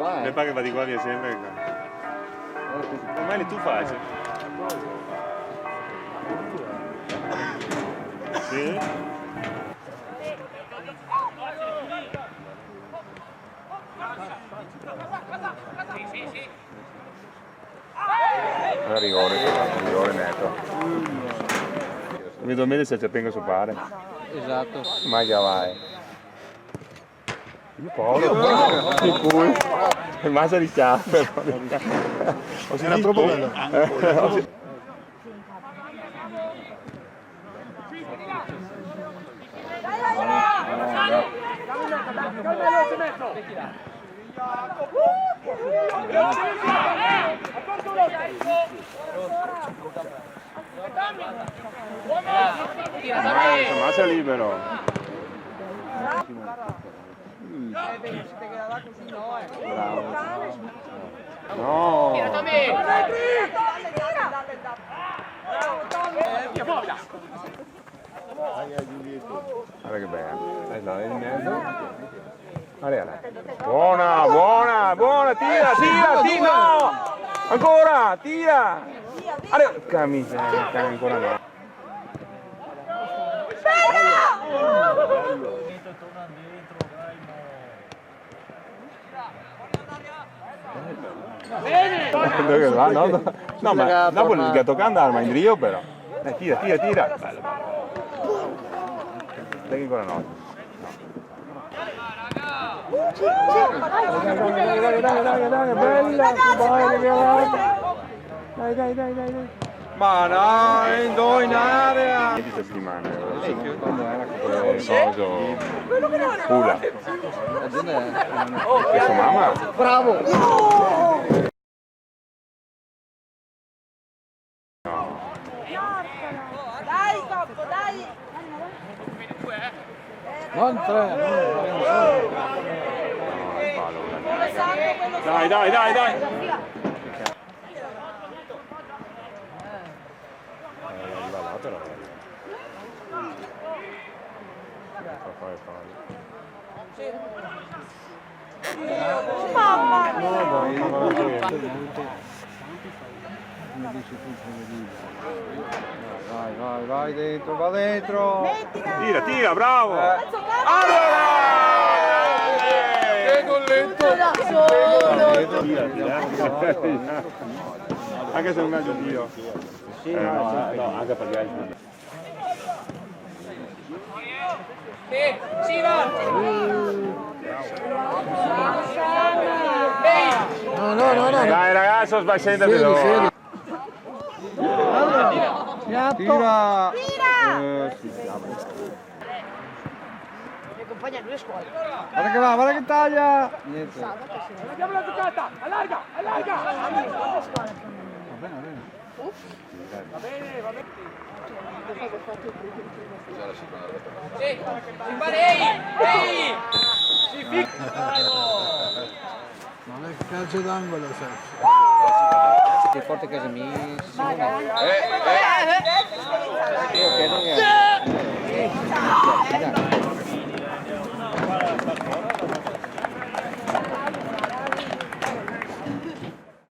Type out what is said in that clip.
qua. Mi pare che va di qua via sempre. Ormai tu facci. Sì? Rigore netto. Eventualmente se c'è penga su pare. Esatto. Ma che vai. Che cool. Massa di ciappe. Era proprio bello. Massa libero. No. Guarda che bello. Dai, in mezzo. Guarda. Buona, buona, buona, tira, no! Ancora, tira! Camicia, ancora no. No, ma Napoli il gatto canta arma in Rio però. Tira. Bello. Dai ancora no. Dai, bella. Ma no, in area. 20 settimane. Quando era coso. Pula. E sua mamma? Bravo! Dai, Coppo, dai! Non tre! Dai! Mamma Vai dentro, va dentro! Tira, bravo! Allora! Che golletto! Anche se non ha io. No, anche per gli altri. Sì, va! No. Dai ragazzo, sbagliate Seri. Tira! Tira! Mi accompagna lui a scuola. Guarda che va, guarda che taglia! Niente. Andiamo la giocata! Allarga! Va bene. Sì, si fa ehi! Si fica! Non è calcio d'angolo, sai. Che forte Casemiro. Vai, Io credo che...